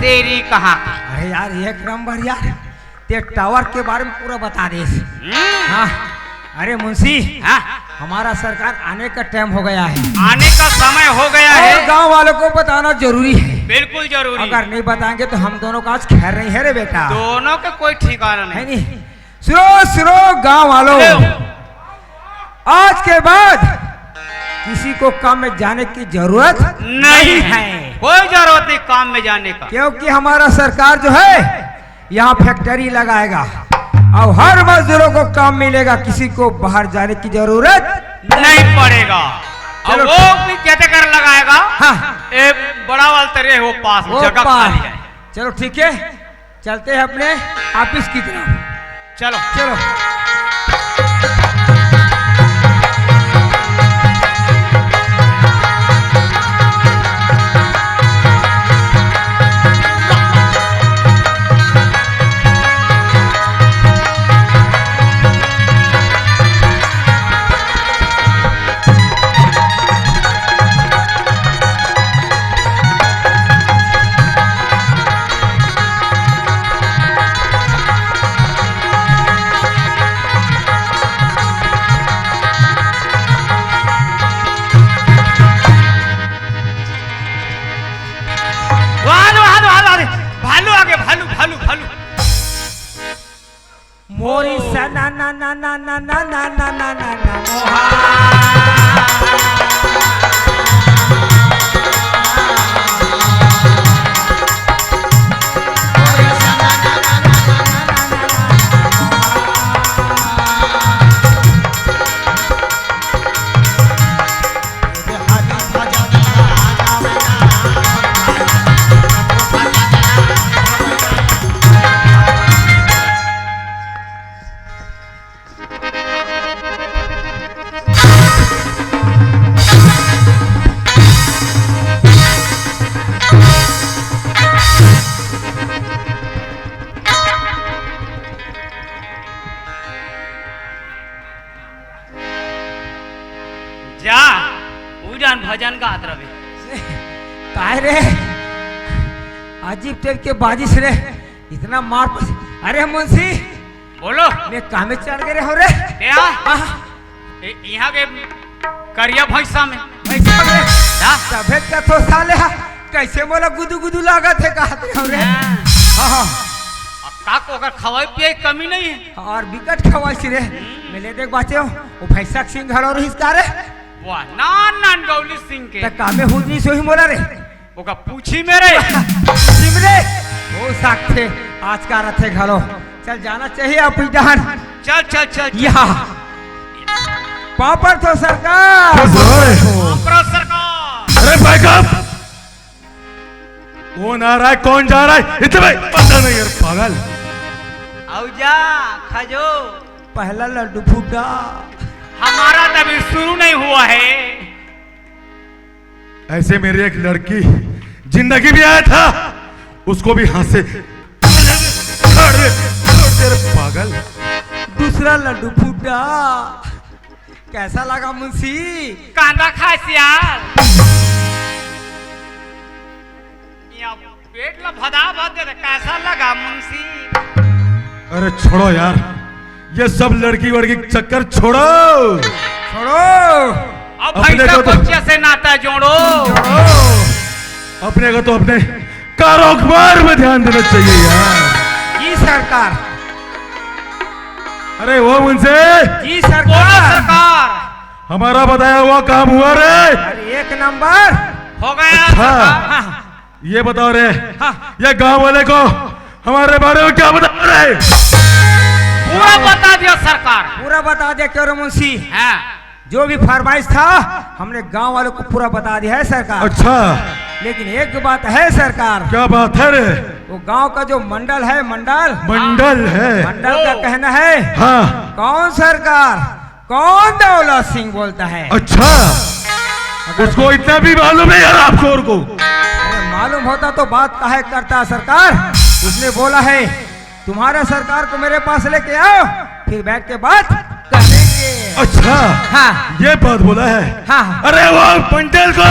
तेरी कहाँ। अरे यार एक नंबर यार, ते टावर के बारे में पूरा बता दे। हाँ अरे मुंशी, हाँ? हमारा सरकार आने का टाइम हो गया है, आने का समय हो गया है। और गांव वालों को बताना जरूरी है। बिल्कुल जरूरी। अगर नहीं बताएंगे तो हम दोनों का आज खैर नहीं है रे बेटा। दोनों का कोई ठिकाना है नहीं। नहीं। सुनो सुनो गांव वालों, आज के बाद किसी को काम में जाने की जरूरत नहीं है। कोई जरूरत नहीं काम में जाने का, क्योंकि हमारा सरकार जो है यहाँ फैक्ट्री लगाएगा और हर मजदूरों को काम मिलेगा, किसी को बाहर जाने की जरूरत नहीं पड़ेगा। और चलो। वो भी कहते कर लगाएगा। हाँ एक बड़ा वाल तरे वो पास वो जगह पास। खाली है। चलो ठीक है, चलते हैं अपने ऑफिस की तरफ। चलो चलो मोरी सा ना ना ना ना ना ना ना ना ना ना ना जा पूजन भजन गात रहे। काय रे अजीब टाइप के बाजिश रे, इतना मार अरे मुंशी बोलो मैं कामे चढ़ गए हो रे। क्या यहाँ के करिया भैंसा में सफेद का तो साले कैसे बोला गुदू गुदू लागत है कहते हो रे। हाँ का को अगर खवाई पिए कमी नहीं है और बिकट खवाई रे मिले देख बाचे हो वो भैंसा सिंह घर और हिस्सा रे। वाह नान नान गौली सिंह के कामे हुदनी सोही मोला रे ओका पूछी मेरे सिमरे वो साथे आज का रथे घलो चल जाना चाहिए आप इधर। चल चल चल यहाँ पापड़ तो सरकार सरकार। अरे बैकअप, कौन आ रहा है कौन जा रहा है इतने पता नहीं यार पागल। औजा खजो पहला लड्डू फूटा, हमारा तभी शुरू नहीं हुआ है। ऐसे मेरी एक लड़की जिंदगी भी आया था, उसको भी हाथ से पागल। दूसरा लड्डू फूटा, कैसा लगा मुंशी? कांदा खाए सियाल पेट ला भदा भद दे, कैसा लगा मुंशी? अरे छोड़ो यार, ये सब लड़की वड़की चक्कर छोड़ो छोड़ो, अब भैंसा बच्चे से नाता जोड़ो। अपने को तो अपने कारोबार में ध्यान देना चाहिए यार। जी सरकार। अरे वो मुझसे जी सरकार। हमारा बताया हुआ काम हुआ रे? अरे एक नंबर हो गया। हाँ। ये बताओ रे, हाँ। ये गांव वाले को हमारे बारे में क्या बता रहे? पूरा बता दिया सरकार। पूरा बता दिया क्यों मुंशी? हाँ। जो भी फरमाइश था हमने गांव वालों को पूरा बता दिया है सरकार। अच्छा, लेकिन एक बात है सरकार। क्या बात है रे? वो गांव का जो मंडल है, मंडल है। मंडल का कहना है। हाँ। कौन सरकार, कौन दौलत सिंह बोलता है। अच्छा, उसको इतना भी मालूम है यार आपको? और को अरे मालूम होता तो बात काहे करता सरकार। उसने बोला है तुम्हारे सरकार को मेरे पास लेके आओ, फिर बैठ के बात करेंगे। अच्छा, हाँ। ये बात बोला है। हाँ। अरे वो मंडल को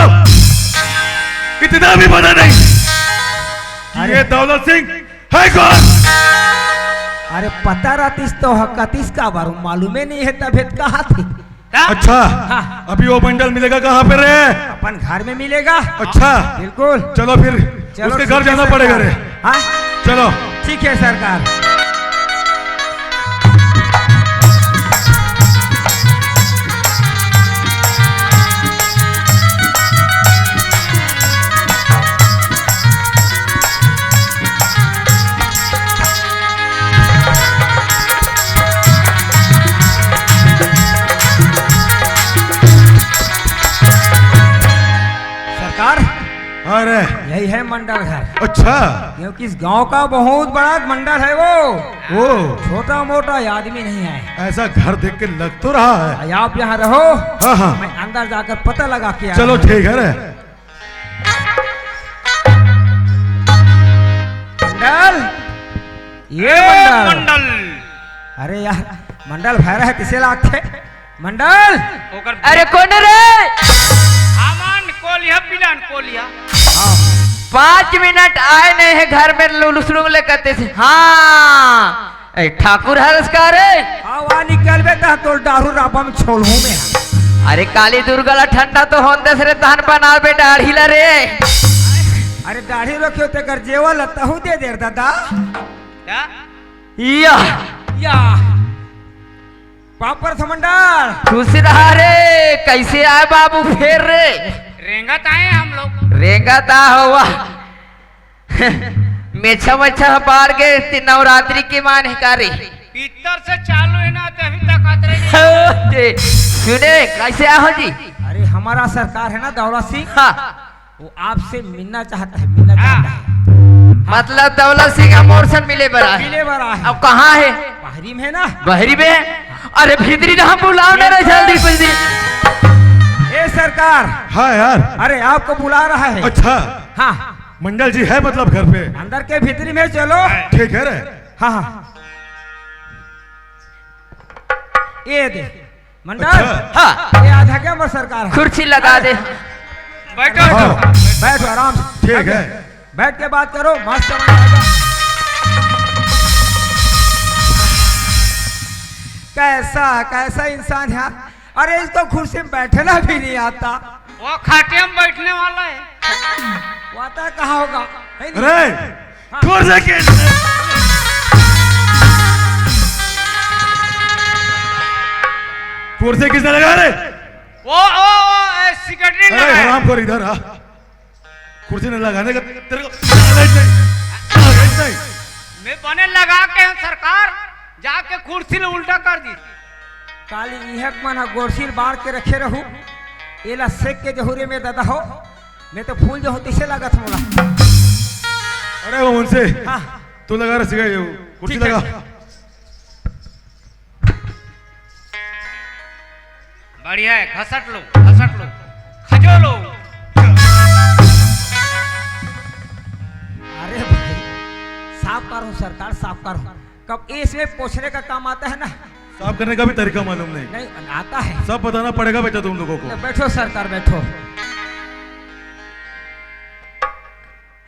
इतना भी पता नहीं। कि ये दौलत सिंह है कौन? अरे पता रहतीस तो हकतीस का बारू मालूम ही नहीं है तबियत कहाँ थी। क्या? अच्छा हाँ। अभी वो बंडल मिलेगा कहाँ पे रे? अपन घर में मिलेगा। अच्छा बिल्कुल। चलो फिर चलो उसके ठीक घर है जाना सरकार। पड़ेगा रे। हाँ चलो ठीक है सरकार। सरकार अरे यही है मंडल घर, अच्छा क्योंकि इस गांव का बहुत बड़ा मंडल है वो, ओ छोटा मोटा आदमी नहीं है। ऐसा घर देख के लग तो रहा है। आप यहाँ रहो, हाँ हाँ मैं अंदर जाकर पता लगा के आ चलो रहा हूं। ठीक है रे। मंडल, ये ए, मंडल। मंडल अरे यार मंडल भैरा है किसे लाते मंडल। ओकर अरे कौन रे? आमान कोलिया पिलान कोलिया 5 मिनट आए नहीं है घर में लुलुसलुंग ले करते थे। हाँ ए, ठाकुर हरस का रे। हवा निकल बेटा तो दारू राबा में छोलहू में है। अरे काली दुर्गला ठंडा तो होंदे से रे तहन बना बे दाढ़ी ला रे। अरे दाढ़ी रखे होते कर जेवा लता हूँ दे देर दादा। क्या? या या पापर था मंडल। खुश रहा रे। कैसे आए बाबू फिर रे? रेंगत आए हम लोग। रेंगा ता हुआ मेछा मच्छा बाढ़ के नवरात्रि की मान है का रे। भीतर से चालू है ना तो अभी तक आते रहे। सुने कैसे आहो जी? अरे हमारा सरकार है ना दौलत सिंह, हाँ वो आपसे मिलना चाहता है, मिलना चाहता है। मतलब दौलत सिंह अमोरसन मिले बरा है। मिले बड़ा है। अब कहाँ है? बाहरी में है ना। बहरी में है? अरे भीतरी ना बुलाओ ना रे जल्दी जल्दी। ए सरकार, हाँ यार अरे आपको बुला रहा है। अच्छा हाँ मंडल जी है मतलब घर पे? अंदर के भीतरी में चलो। ठीक है रे। हाँ हाँ ये दे मंडल। अच्छा। हाँ ये आधा क्या मर सरकार है। कुर्सी लगा दे। बैठो हाँ। बैठो आराम से। ठीक है। बैठ के बात करो, मस्त बन जाएगा। कैसा कैसा इंसान है। अरे इसको कुर्सी में बैठना भी नहीं आता। वो खाटे में बैठने वाला है। वो आता कहाँ होगा है नहीं? अरे छोड़ दे के कुर्सी किसने लगा रे? वो सेक्रेटरी अरे लगा है। हराम खोर इधर आ। कुर्सी न लगाने का तेरे को नॉलेज नहीं। मैं बने लगा के हम सरकार जाके कुर्सी ने उल्टा कर दी। काली इहक मना गोरसील बाढ़ के रखे रहू। एला सेक के जहूरे में दादा हो, मैं तो फूल जो हो तिसे लागत मोला। अरे वो उनसे हाँ तू लगा रहा सिगा ये कुर्सी ठीक है। लगा। बढ़िया है, घसट लो खजो लो। अरे भाई साफ करूं सरकार, साफ करूं। कब इसमें पोछने का काम आता है ना। साफ करने का भी तरीका मालूम नहीं। नहीं आता है। सब बताना पड़ेगा बेटा तुम लोगों को। बैठो सरकार बैठो।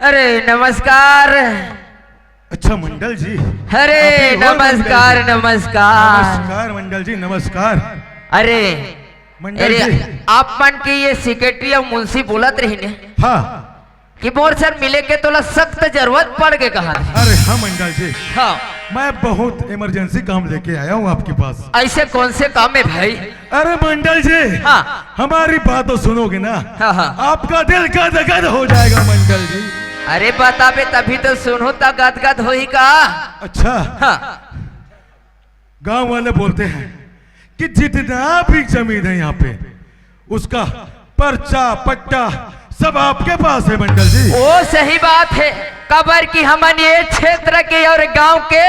अरे नमस्कार। अच्छा मंडल जी। अरे आप ही हो नमस्कार मंडल जी? नमस्कार। नमस्कार मंडल जी नमस्कार। अरे मंडल अरे जी। आप मन के ये सेक्रेटरी और मुंशी बोलत रही ने हाँ कि मोर सर मिले के तोला सख्त जरूरत पड़ के कहा। अरे हाँ मंडल जी, हाँ मैं बहुत इमरजेंसी काम लेके आया हूँ आपके पास। ऐसे कौन से काम है भाई? अरे मंडल जी हाँ हमारी बात तो सुनोगे ना, हाँ हाँ। आपका दिल गदगद हो जाएगा मंडल जी। अरे बताबे तभी तो सुनो ता गदगद हो ही का। अच्छा हाँ गांव वाले बोलते हैं कि जितना भी जमीन है यहाँ पे उसका पर्चा पट्टा सब आपके पास है मंडल जी। वो सही बात है। कबर की हमन ये क्षेत्र के और गांव के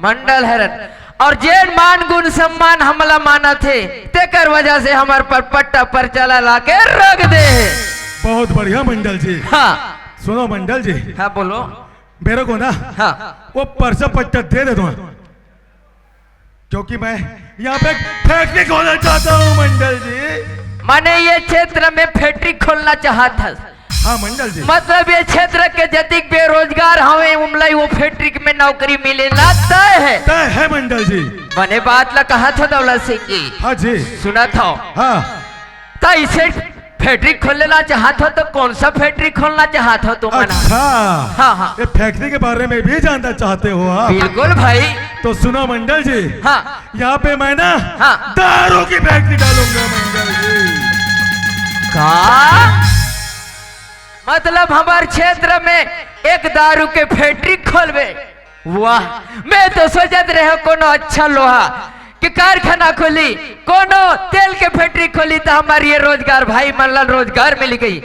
मंडल हरन और जेन मान गुण सम्मान हमला माना थे तेकर वजह से हमार पर पट्टा पर चला ला के रख दे। बहुत बढ़िया मंडल जी। हाँ सुनो मंडल जी, हाँ बोलो। मेरे को ना हाँ वो पर्चा पट्टा दे दो क्योंकि मैं यहाँ पे फैक्ट्री खोलना चाहता हूँ मंडल जी। मैंने ये क्षेत्र में फैक्ट्री खोलना चाहा था। हाँ मंडल जी। मतलब ये क्षेत्र के जतिक बेरोजगार हवे उमलाई वो फैक्ट्री में नौकरी मिले ना तय है मंडल जी। बने बात ला कहा था दौलत सिंह जी। हाँ जी। सुना था। हाँ तो इसे फैक्ट्री खोलना चाहत हो तो कौन सा फैक्ट्री खोलना चाहत हो तुम? अच्छा। हाँ। ये फैक्ट्री के बारे में भी जानना चाहते हो आप? बिल्कुल भाई। तो सुनो मंडल जी। हाँ। यहाँ पे मैं ना हाँ। दारू की फैक्ट्री डालूंगा मंडल जी। का मतलब हमारे क्षेत्र में एक दारू के फैक्ट्री खोलवे? वाह, मैं तो सोचत रहे कोनो अच्छा लोहा कि कारखाना खोली, कोनो तेल के फैक्ट्री खोली तो हमारी ये रोजगार भाई मन रोजगार मिल गई।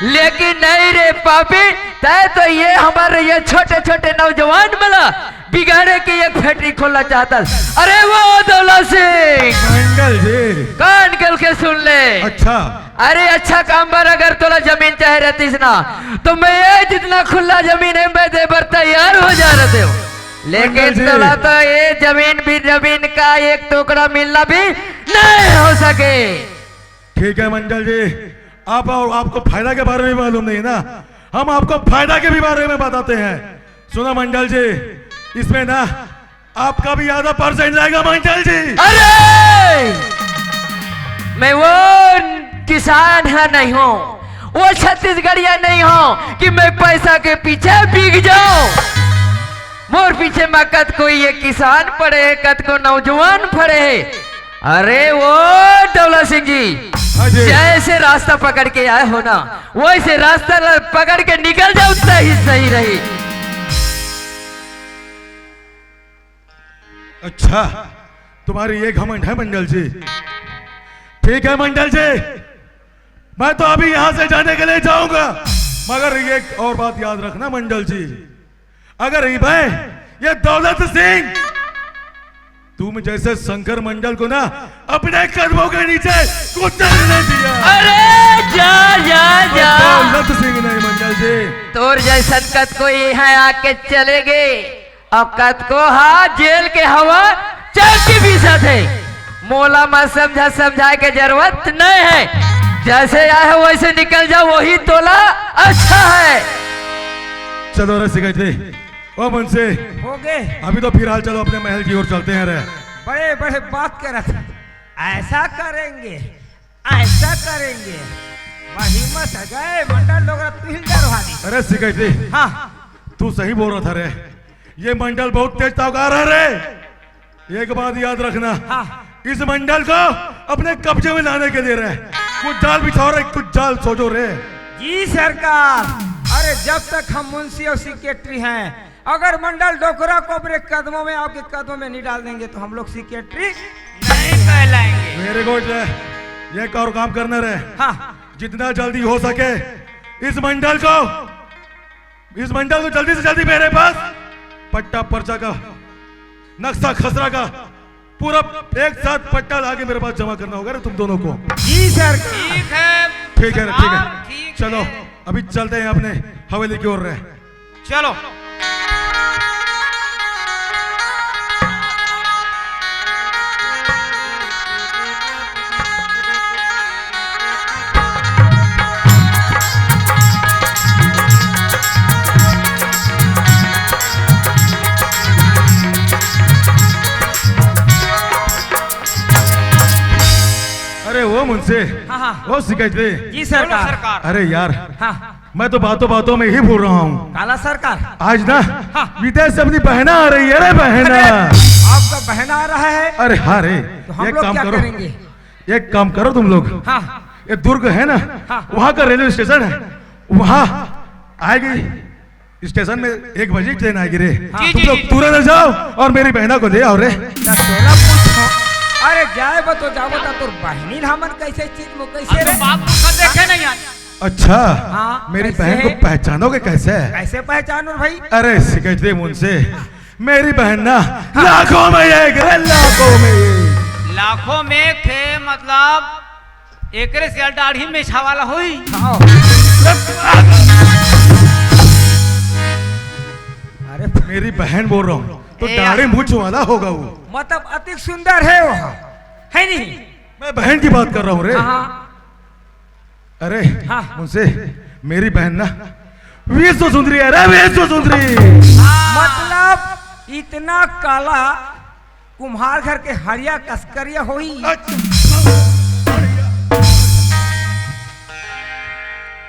लेकिन नहीं रे पापी, तय तो ये हमारे ये छोटे छोटे नौजवान मिला बिगाड़े के एक फैक्ट्री खोलना चाहता। अरे वो दौलत सिंह मंडल जी कान खोल के सुन ले। अच्छा। अरे अच्छा काम पर अगर तोला जमीन चाहे रहती ना तो मैं ये जितना खुला जमीन है मैं दे पर तैयार हो जा रहे हो। लेकिन तोला तो ये जमीन का एक टुकड़ा मिलना भी नहीं हो सके। ठीक है मंडल जी, आप और आपको फायदा के बारे में मालूम नहीं ना, हम आपको फायदा के भी बारे में बताते हैं। सुनो मंडल जी, इसमें ना आपका भी आधा % जाएगा मंडल जी। अरे मैं वो किसान है नहीं हूँ, वो छत्तीसगढ़िया नहीं हूँ कि मैं पैसा के पीछे बिक जाऊं। मोर पीछे में कद कोई ये किसान पड़े है, कद को नौजवान पड़े है। अरे वो दौलत सिंह जी, जैसे रास्ता पकड़ के आए हो ना वैसे रास्ता पकड़ के निकल जाओ उतना ही सही रही। अच्छा, तुम्हारी ये घमंड है मंडल जी। ठीक है मंडल जी, मैं तो अभी यहां से जाने के लिए जाऊंगा, मगर एक और बात याद रखना मंडल जी, अगर ये दौलत सिंह तुम जैसे शंकर मंडल को ना अपने कदमों के नीचे कुचलने दिया। अरे जा जा जा, दौलत सिंह नहीं मंडल जी। तोर जैसा कद को यहाँ आके चले गए, अब कद को हाँ जेल के हवा चौकी भी साथ है। मोला मत समझाए के जरूरत नहीं है, जैसे आए हो वैसे निकल जाओ, वही तोला अच्छा है। चलो रे सिकंदरी, ओ मुंशी हो गए। अभी तो फिलहाल चलो अपने महल की ओर चलते हैं रे। बड़े बड़े बात कर रहे थे, ऐसा करेंगे ऐसा करेंगे, हिम्मत है गए मंडल लोग डरवा दी। अरे सिकंदरी, हाँ तू सही बोल रहा था रे, ये मंडल बहुत तेज तौकार है रे। एक बात याद रखना, हाँ। इस मंडल को अपने कब्जे में लाने के लिए रे कुछ जाल बिछाओ रे, कुछ जाल सोचो रे। जी सरकार। अरे जब तक हम मुंशी और सेक्रेटरी हैं, अगर मंडल डोकरा को अपने कदमों में आपके कदमों में नहीं डाल देंगे तो हम लोग सेक्रेटरी नहीं कहलाएंगे। मेरे को ये और काम करना रे। हाँ। जितना जल्दी हो सके इस मंडल को जल्दी से जल्दी मेरे पास पट्टा पर्चा का नक्शा खसरा का पूरा एक साथ पट्टा लाके मेरे पास जमा करना होगा रे तुम दोनों को। जी सर। ठीक है ठीक है ठीक है, ठीक चलो है। अभी चलते हैं अपने हवेली की ओर रे। चलो। अरे वो मुंशी, हाँ, हाँ। वो सिकंदरी। जी चलो सरकार। सरकार। अरे यार, हाँ मैं तो बातों बातों में ही भूल रहा हूँ, काला सरकार। आज ना हाँ। विदेश से अपनी बहना आ रही है रे बहना। आपका बहन आ रहा है अरे हाँ रे, तो हम एक लोग काम क्या करो, करेंगे? एक काम करो तुम लोग, हाँ ये दुर्ग है ना, हाँ। वहाँ का रेलवे स्टेशन है, वहाँ आएगी स्टेशन में 1 बजे ट्रेन आएगी रे। जी, तुम जी, लोग जी। तुरंत जाओ और मेरी बहना को ले आओ रे। ना तोला पूछो। अरे जाए तो जाओ तो तोर बहनी हमन कैसे चीज मो कैसे रे? बाप को देखे नहीं आज। अच्छा, हाँ, मेरी कैसे बहन को है? पहचानोगे कैसे? कैसे पहचानो भाई? अरे सिकंदरी मुंशी, मेरी बहन ना लाखों में एक रे, लाखों में एक। लाखों में थे मतलब एकरे से दाढ़ी में छावाला हुई। आओ। अरे मेरी बहन बोल रहा हूँ तो ए, दाढ़ी मूछ वाला होगा वो। मतलब अति सुंदर है वो, है नहीं? मैं बहन की बात कर रहा हूँ रे। हाँ अरे हाँ। मुझसे मेरी बहन ना विश्व सुंदरी है रे, विश्व सुंदरी। मतलब इतना काला कुम्हार घर के हरिया कसकरिया होई।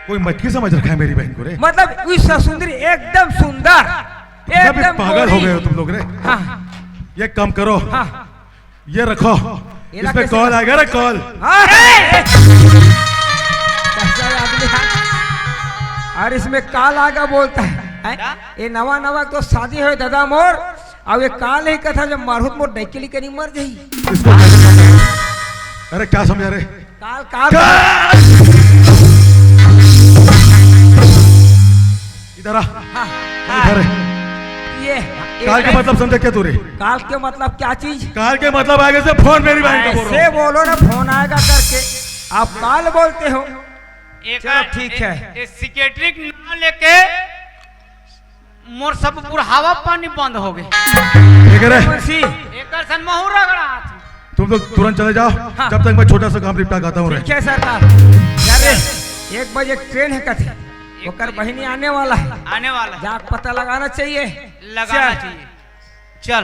कोई मटकी समझ रखा है मेरी बहन को रे। मतलब विश्व सुंदरी एकदम सुंदर, सब एकदम पागल हो गोरी। गए हो तुम लोग रे। हाँ ये काम करो, हाँ ये रखो, ये इसमें कैसे कॉल आएगा रे, कॉल। हाँ। कैसा आदमी है? और इसमें काल आगा बोलता है, ये नवा नवा तो शादी हो दादा मोर, अब ये काल ही कथा जब मारहुत मोर डैकेली करी मर जाई। इसको अरे क्या समझा रे? काल काल इधर आ, हाँ, इधर है। ये काल का मतलब समझा क्या तू रे? काल के मतलब क्या चीज? काल के मतलब आगे से फोन मेरी बहन का बोल रहा ऐसे बोलो ना, फोन आएगा करके आप काल बोलते हो। चलो ठीक है। सेक्रेटरी ना लेके मोर सब पूरा हवा पानी बंद हो गए। ठीक है रे, मुंशी एक सन महू रगड़ा तुम लोग तुरंत चले जाओ, जब तक मैं छोटा सा काम निपटा के आता हूँ रे। ठीक है सरकार। अरे 1 बजे ट्रेन है कथे, होकर बहिनी आने वाला है, आने वाला जाक पता लगाना चाहिए। लगाना चल। चाहिए। चल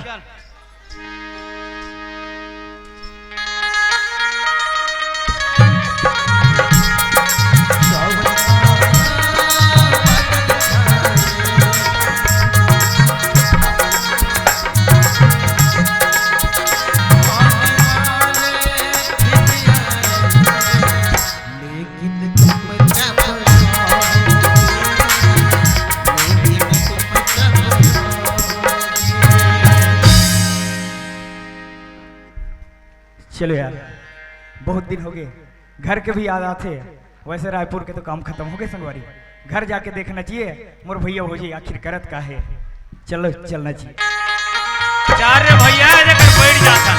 चलो यार, बहुत दिन हो गए, घर के भी याद आते हैं। वैसे रायपुर के तो काम खत्म हो गए संगवारी, घर जाके देखना चाहिए मोर भैया भौजी आखिर करत का है। चलो चलना चाहिए। चार रे भैया जगह बैठ जाता।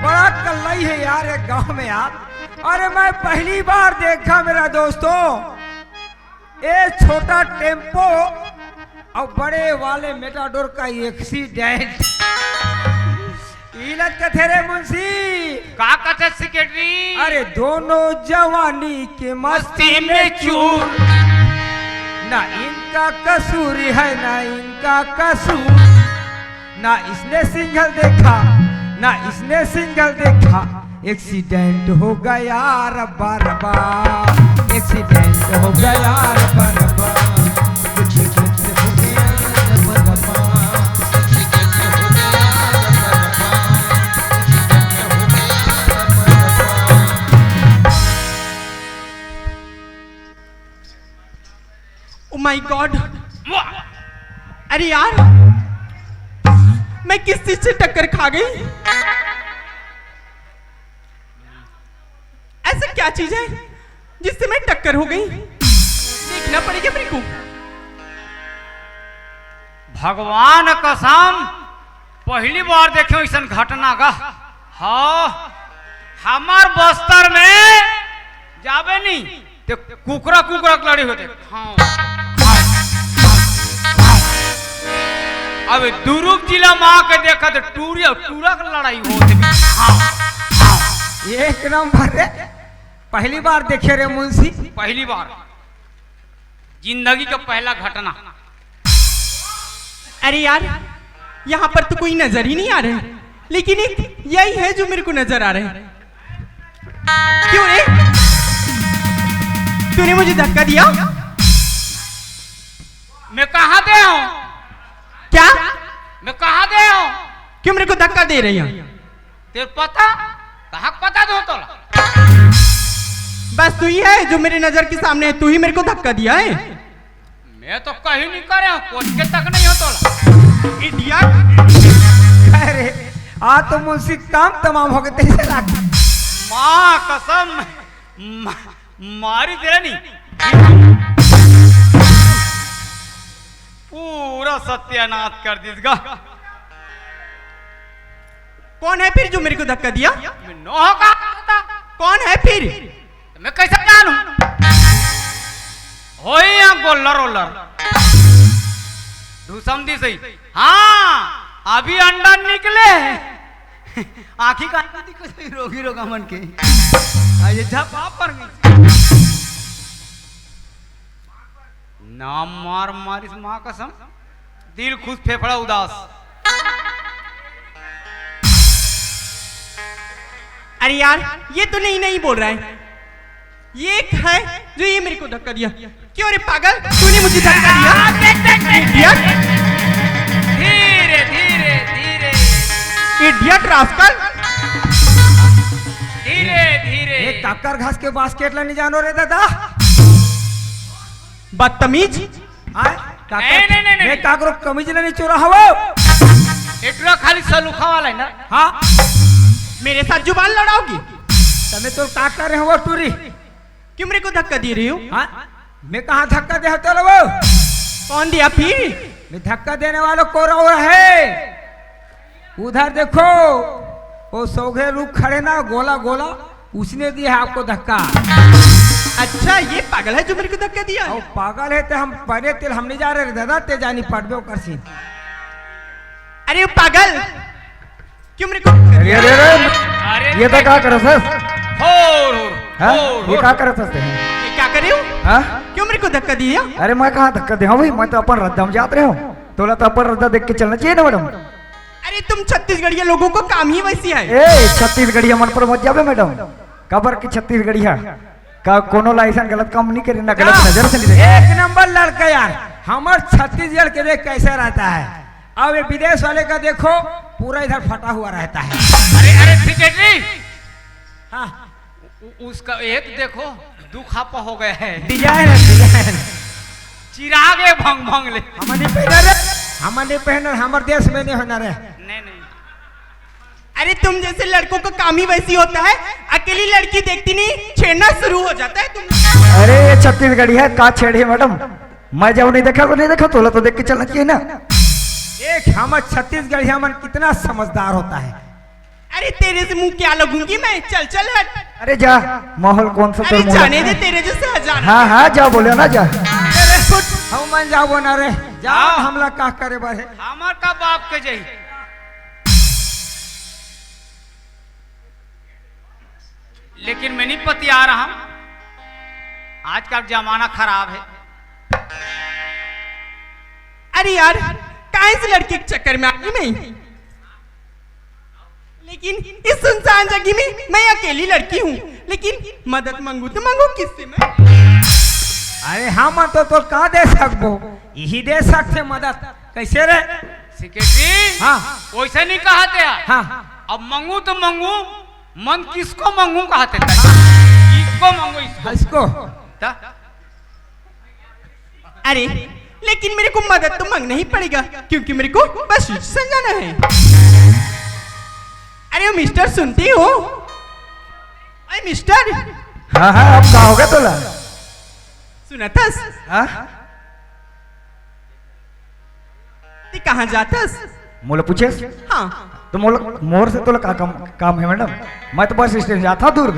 बड़ा कल्लाई है यार एक गांव में यार। अरे मैं पहली बार देखा मेरा दोस्तों, ये छोटा टेम्पो और बड़े वाले मेटाडोर का एक्सीडेंट। इलत कथे रे मुंशी? का कहते सेक्रेटरी? अरे दोनों जवानी के मस्ती में चूर, ना इनका कसूर है ना इनका कसूर, ना इसने सिंगल देखा ना इसने सिंगल देखा, एक्सीडेंट हो गया रब्बा रब्बा, एक्सीडेंट हो गया रब्बा रब्बा, एक्सीडेंट हो गया रब्बा रब्बा, एक्सीडेंट हो गया रब्बा रब्बा। ओ माय गॉड, अरे यार मैं किस चीज से टक्कर खा गई? ऐसा क्या चीज है जिससे मैं टक्कर हो गई? देखना पड़ेगा मेरे को। भगवान कसम पहली बार देखे ऐसा घटना का। हाँ हमार बस्तर में जाबे नहीं तो कुकरा कुकरा के लड़े होते। हाँ अब दुर्ग जिला माँ के देखा तो टूरिया टूरा की लड़ाई होती। एक नंबर रे, पहली बार देखे रे मुंशी। पहली बार जिंदगी का पहला घटना। अरे यार यहाँ पर तो कोई नजर ही नहीं आ रहा है, लेकिन एक यही है जो मेरे को नजर आ रहा है। क्यों रे, तूने मुझे धक्का दिया? मैं कहा दे हूँ? क्या? मैं कहा दे हूँ? क्यों मेरे को धक्का दे रही है? तेरे पता कहा पता दो तो बस तू ही है जो मेरे नजर के सामने है, तू ही मेरे को धक्का दिया है। मैं तो कहीं नहीं करे हूँ, कोच के तक नहीं हो तो इडियट। अरे आ तो मुंशी काम तमाम हो गए तेरे लाख। माँ कसम मारी दे नहीं। पूरा सत्यानाश कर दीसगा। कौन है फिर जो मेरे को धक्का दिया? मैं नोह का था। कौन है फिर? तो मैं कैसे जानूं? हो यहाँ गोल्लर ओल्लर तू समझी सही। हाँ अभी अंडा निकले आखी का रोगी रोगा मन के ये झपा पर ना मार मारिस माँ कसम दिल खुश फेफड़ा उदास। अरे यार ये तो नहीं बोल रहा है। ये एक है जो ये मेरे को धक्का दिया। क्यों रे पागल, तूने मुझे धक्का दिया? इडियट, धीरे धीरे धीरे इडियट रास्कल। धीरे धीरे ये काकर घास के बास्केट ला नहीं जानो रे दादा। बदतमीज। आय नहीं। मैं काकरो कमीज ला नहीं चोरा हवो। एकरा खाली सलूखा वाला है ना। हाँ मेरे साथ जुबान लड़ाओगी? तमे तो का कर रहे हो टूरी? क्यों मेरे को धक्का दे रही हो? हाँ मैं कहाँ धक्का दे होते वो? कौन दिया फिर? मैं धक्का देने वालों को रहा है। उधर देखो वो सौघे लोग खड़े ना गोला गोला उसने दिया है आपको धक्का। अच्छा ये पागल है जो मेरे को धक्का दिया? और पागल है तो हम परे तेल हम नहीं जा रहे दादा ते जानी पड़बे कर सी। अरे वो पागल क्यों मेरे को? अरे ये तो क्या करो सर? हो ये क्या करत हस्ते? ये क्या कर रहे हो? हाँ? क्यों मेरे को धक्का दिया? अरे मैं कहाँ धक्का दे भाई, मैं तो अपन रद्दा में जात रहे हूँ। तोला तो अपन रद्दा देख के चलना चाहिए ना मैडम। अरे तुम छत्तीसगढ़िया लोगों को काम ही वैसी है। ए छत्तीसगढ़िया मन पर मत जाबे मैडम। कबर की छत्तीसगढ़िया का कोनो लाइसेंस गलत काम नहीं करे ना गलत नजर से नहीं देखे। एक नंबर लड़का यार हमार छत्तीसगढ़ के देख कैसे रहता है। अब ये विदेश वाले का देखो पूरा इधर फटा हुआ रहता है। अरे सेक्रेटरी हाँ उसका एक देखो दुखापा हो गया है। डिजाइन है डिजाइन। चिरागे भंग भंग ले हम नहीं पहने हमारे देश में नहीं होना रे। नहीं अरे तुम जैसे लड़कों का काम ही वैसी होता है। अकेली लड़की देखती नहीं छेड़ना शुरू हो जाता है तुम। अरे ये छत्तीसगढ़ी है का छेड़ी मैडम। मैं जब नहीं देखा तो नहीं देखा, तोला तो देख के चलना चाहिए ना। एक हमार छत्तीसगढ़ मन कितना समझदार होता है। अरे तेरे से मुंह क्या लगूंगी मैं? चल चल हट। अरे जा माहौल कौन सा अरे तोर जाने मुंह दे तेरे जैसे हजार। हाँ हाँ जा बोले ना जा। हम मन जाओ ना रे जा हमला का करे बारे। हमार का बाप के जही लेकिन मैं नहीं पति आ रहा हूं। आज का जमाना खराब है। अरे यार काहे से लड़के के चक्कर में आ गई मैं? लेकिन इस सुनसान जगह में मैं अकेली लड़की हूँ। लेकिन मदद मांगू तो मांगू किससे मैं? अरे हम तो का दे सकबो यही दे सकते मदद। कैसे रे सेक्रेटरी हाँ वैसे नहीं कहते हैं। हाँ अब मंगू तो मंगू मन किसको मंगू कहते थे? किसको मंगू इसको ता? अरे लेकिन मेरे को मदद तो मांगना ही पड़ेगा क्योंकि मेरे को बस समझाना है। अरे मिस्टर सुनती हो? अरे मिस्टर हाँ हाँ अब का होगा तोला? सुना थस? हाँ ती कहाँ जातस? मोला पूछे हाँ तो मोर से तोला का काम है मैडम? मैं तो बस स्टेशन जाता दुर्ग।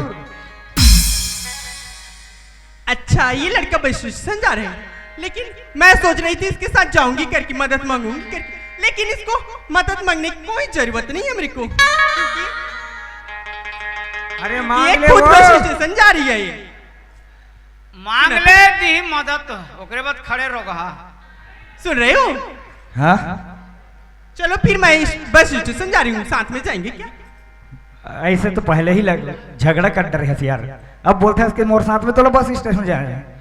अच्छा ये लड़का बस स्टेशन जा रहे हैं। लेकिन मैं सोच रही थी इसके साथ जाऊंगी करके मदद मांगूंगी करके। लेकिन इसको मदद मांगने की कोई जरूरत नहीं है मेरे को क्योंकि अरे ये मांग ले खुद वो। बस स्टेशन जा रही है। ये मांग ले दी मदद ओकरे बाद खड़े रहो। सुन रहे हो? हाँ चलो फिर मैं बस स्टेशन जा रही हूँ, साथ में जाएंगे क्या? ऐसे तो पहले ही लग झगड़ा कर डर है यार। अब बोलते हैं इसके मोर साथ में तो बस स्टेशन जा रहे हैं।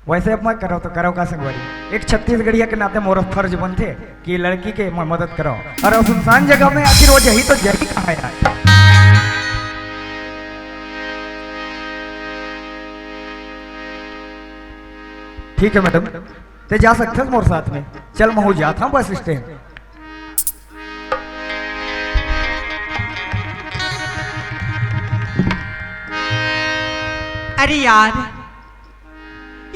वैसे अब मैं करो तो करो का संगवारी। एक छत्तीसगढ़िया के नाते मोर फर्ज बनते कि लड़की के मदद करो। और सुनसान जगह में आखिर वो जही तो जही कहाँ है यार। ठीक है मैडम ते जा सकते हो मोर साथ में। चल मैं हो जाता हूँ बस स्टैंड। अरे यार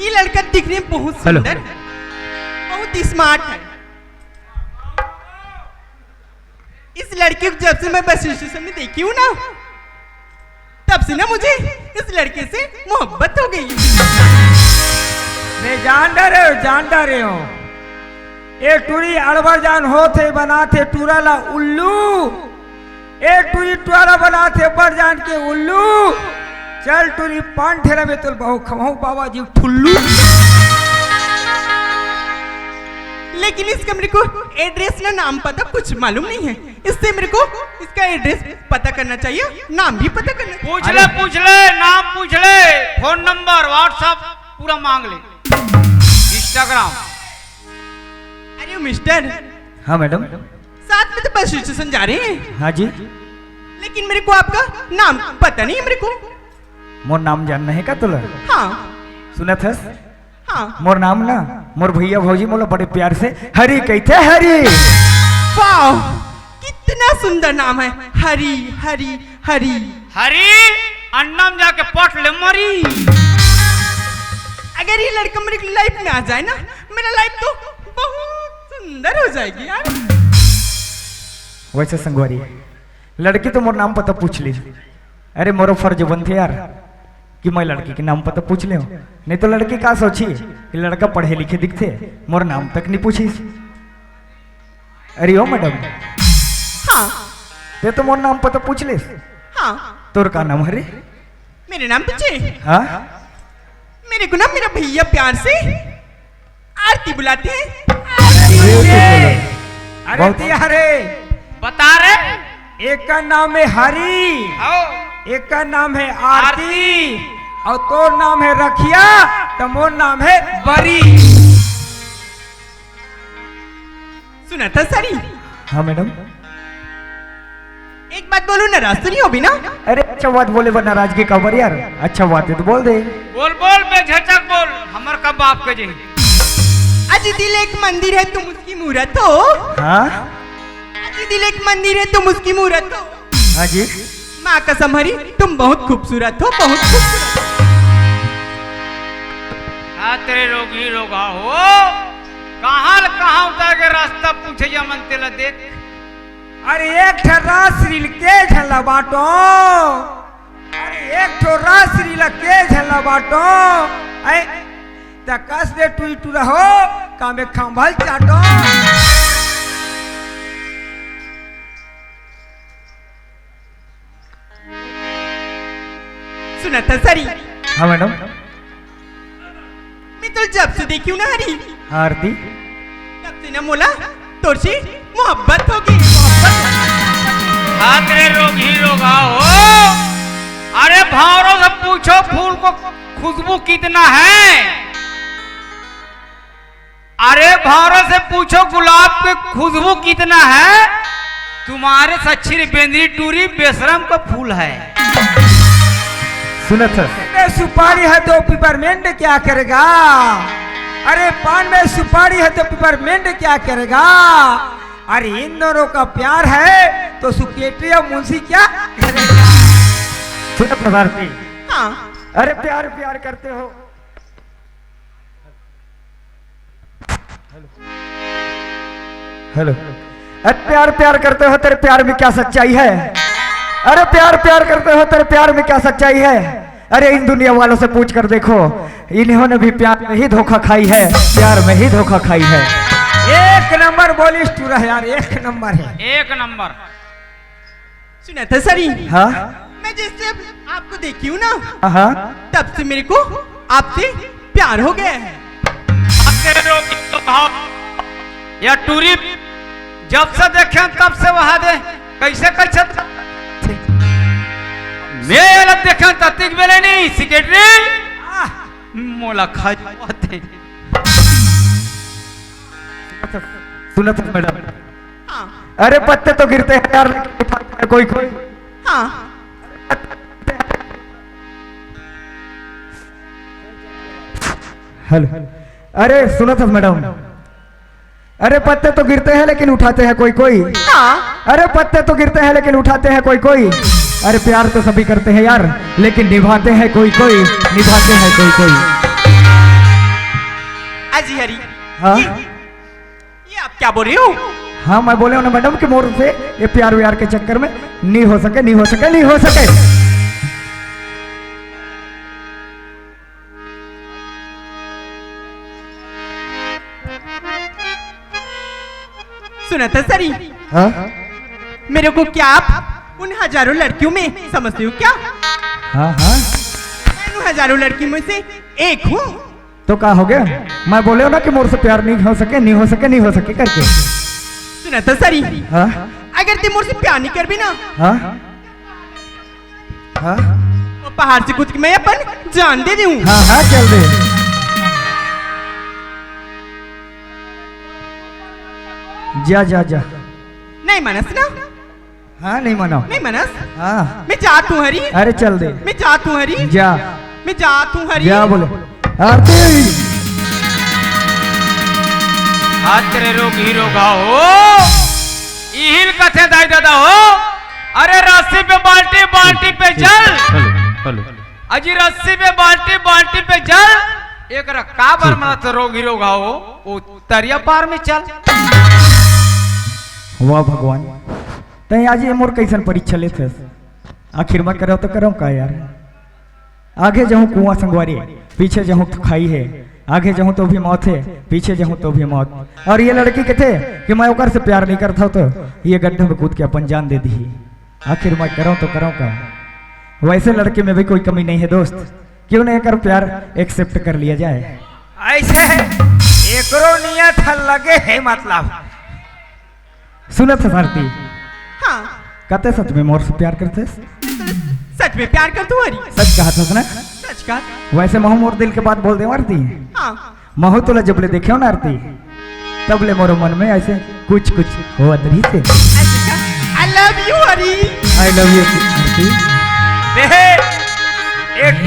ये लड़का दिखने में बहुत हेलो। सुंदर बहुत स्मार्ट है। इस लड़के को जब से मैं बस स्टेशन में देखी हूँ ना, तब से ना मुझे इस लड़के से मोहब्बत हो गई। मैं जानता रहे हो एक टूरी अड़बर जान हो थे बना थे टूराला उल्लू, एक टूरी टुआरा बना थे बड़ जान के उल्लू, चल टूरी पान ठेरा में तुल बहु खमहू बाबा जी ठुल्लू। लेकिन इसका मेरे को एड्रेस ना नाम पता कुछ मालूम नहीं है, इससे मेरे को इसका एड्रेस पता करना चाहिए, नाम भी पता करना चाहिए। पूछ ले नाम पूछ ले, फोन नंबर व्हाट्सएप पूरा मांग ले, इंस्टाग्राम। अरे मिस्टर, हाँ मैडम। साथ में तो बस स्टेशन जा रहे हैं। हाँ जी। लेकिन मेरे को आपका नाम पता नहीं है मेरे को। मोर नाम जानना है का तुला? हाँ सुना था? हाँ। मोर नाम ना मोर भैया भौजी मोला बड़े प्यार से हरी कहते हरी। वाह, कितना सुंदर नाम है, हरी हरी हरी हरी। अन्नम जाके पट ले मरी। अगर ये लड़का मेरी लाइफ में आ जाए ना, मेरा लाइफ तो बहुत सुंदर हो जाएगी यार। वैसे संगवारी लड़की तो मोर नाम पता पूछ ली, अरे मोरो फर्ज बनते यार कि मैं लड़की के नाम पता पूछ ले, नहीं तो लड़की का सोची कि लड़का पढ़े लिखे दिखते, मोर नाम तक नहीं पूछी। अरे ओ मैडम, हाँ ते तो मोर नाम पता पूछ ले। हाँ। तोर का नाम हरे? मेरे नाम पूछे? हाँ। मेरे को ना मेरा भैया प्यार से आरती बुलाते हैं। अरे तिहारे बता रे। एक का नाम है हरी, आओ। एक का नाम है आरती, और तोर नाम है रखिया, तो मोर नाम है बरी। सुना था सारी? हाँ मैडम। एक बात बोलू, नाराज तो नहीं हो भी ना? अरे अच्छा बात बोले बा नाराजगी का बर यार, अच्छा बात है तो बोल दे। बोल बोल बेझिझक बोल, हमर का बाप के जी। अजी दिल एक मंदिर है तुम उसकी मूरत हो। हाँ अजी दिल एक मंदिर है तुम उसकी मूरत हो। हाँ जी। माँ कसम हरी, तुम बहुत खूबसूरत हो, बहुत खूबसूरत। हाँ तेरे रोगी रोगा हो, कहाँ उतर के रास्ता पूछे जा मन तेला देख। अरे एक ठर्रा श्रील के झला बाटो, अरे एक ठोरा श्रील के झला बाटो, ऐ तकस दे टुई टुरा हो कामे खंभल चाटो। सुना था सारी? हाँ मैडम। मैं तो जब से देखी हूँ ना हरी, हाँ आरती, तब से ना मोला तोर से मोहब्बत हो गई, मोहब्बत। हाँ तेरे रोगी रोगा हो। अरे भावरों से पूछो फूल को खुशबू कितना है। अरे भावरों से पूछो गुलाब के खुशबू कितना है। तुम्हारे सच्ची बेंद्री टूरी बेशरम का फूल है। सुना था? में सुपारी है तो पिपरमेंट क्या करेगा, अरे पान में सुपारी है तो पिपरमेंट क्या करेगा, अरे इन दोनों का प्यार है तो सुकेटी और मुंशी क्या करेगा। सुना था आरती? हाँ। अरे प्यार प्यार करते हो। हेलो। अरे प्यार प्यार करते हो, तेरे प्यार में क्या सच्चाई है? अरे प्यार प्यार करते हो, तेरे प्यार में क्या सच्चाई है? अरे इन दुनिया वालों से पूछ कर देखो, इन्होंने भी प्यार में ही धोखा खाई है, प्यार में ही धोखा खाई है। एक नंबर बोलिस तू रह यार, एक नंबर है, एक नंबर। सुना था सारी? हाँ मैं जैसे आपको देखी हूँ ना, हाँ तब से मेरे को आपसे प्यार हो गया है। तेरे रोगी तो भाव या टूरी जब से देखे तब से वहा दे कैसे कैसे मैं देखे तत्क बेले नहीं सेक्रेटरी मोला खा जाते। सुना था मैडम? हाँ अरे पत्ते तो गिरते हैं यार, लेकिन उठाते हैं कोई कोई। हाँ। हेलो। अरे सुना था मैडम? अरे पत्ते तो गिरते हैं लेकिन उठाते हैं कोई कोई। हाँ। अरे पत्ते तो गिरते हैं लेकिन उठाते हैं कोई कोई। अरे प्यार तो सभी करते हैं यार, लेकिन निभाते हैं कोई कोई, निभाते हैं कोई कोई। अजी हरी, हाँ ये आप क्या बोल रही हो? हाँ मैं बोले ना मैडम कि मोर से ये प्यार व्यार के चक्कर में नहीं हो सके, नहीं हो सके, नहीं हो सके। सुना था सरी, हाँ मेरे को क्या आप उन हजारों लड़कियों में समझते हो क्या? हाँ हाँ मैं उन हजारों लड़कियों में से एक हूँ। तो क्या हो गया? मैं बोले ना कि मोर से प्यार नहीं हो सके, नहीं हो सके, नहीं हो सके करके। सुना था सरी, हाँ अगर तुम मुझसे प्यार नहीं कर भी ना, हाँ हाँ वो पहाड़ से कूद के मैं अपन जान दे दूँ। हाँ हाँ चल दे। जा जा जा। नहीं मनस ना? हाँ नहीं मनाओ। नहीं मनस? हाँ मैं जात हूँ हरी, अरे चल दे। मैं जात हूँ हरी, जा मैं जात हूँ हरी। जा बोले आरती। हाथ करे रोग ही रोगा हो, इहिल कथे दाई दादा हो। अरे रस्सी पे बाल्टी, बाल्टी पे जल। अजी रस्सी पे बाल्टी, बाल्टी पे जल। एक का बरमना तो रोग ही रोगा हो, वो तरिया पार में चल। वाह भगवान, तय आज ये मोर कैसन परीक्षा ले थे। आखिर में करो तो करो का यार। आगे जाऊं कुआं संगवारी, पीछे जाऊं तो खाई है। आगे जाऊं तो भी मौत है, पीछे जाऊं तो भी मौत। और ये लड़की के थे कि मैं ओकर से प्यार नहीं करता तो ये गड्ढे में कूद के अपन जान दे दी। आखिर मैं करो तो करो का। वैसे लड़के में भी कोई कमी नहीं है दोस्त, क्यों नहीं कर प्यार एक्सेप्ट कर लिया जाए। ऐसे एकरो नियत लगे है मतलब। सुनत है भारती, हाँ, कहते सच में मोर से प्यार करते? सच में प्यार कर तू हरी? सच कहा था ना? सच का? वैसे महू मोर दिल के बात बोल दे आरती। हाँ, महू तो जब ले देखे ना आरती, तब ले मोर मन में ऐसे कुछ कुछ हो रही थे। I love you Hari. I love you Aarti.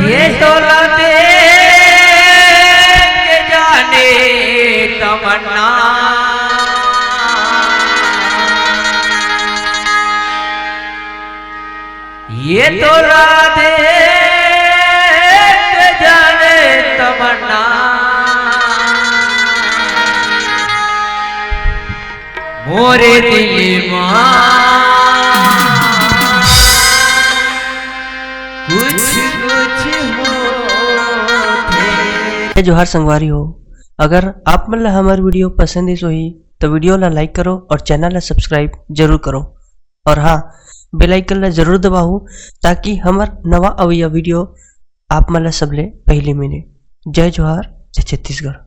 ये तो लौटे के जाने तमन्ना, ये तो राधे के जाने तमन्ना, मोरे दिल कुछ कुछ हो। जोहार संगवारी हो, अगर आप मन ला हमार वीडियो पसंद है ही तो वीडियो ला लाइक करो और चैनल ला सब्सक्राइब जरूर करो। और हाँ, बेल आइकन ला जरूर दबाओ ताकि हमार नवा अवैया वीडियो आप मन ला सबले पहले मिले। जय जोहार, जय छत्तीसगढ़।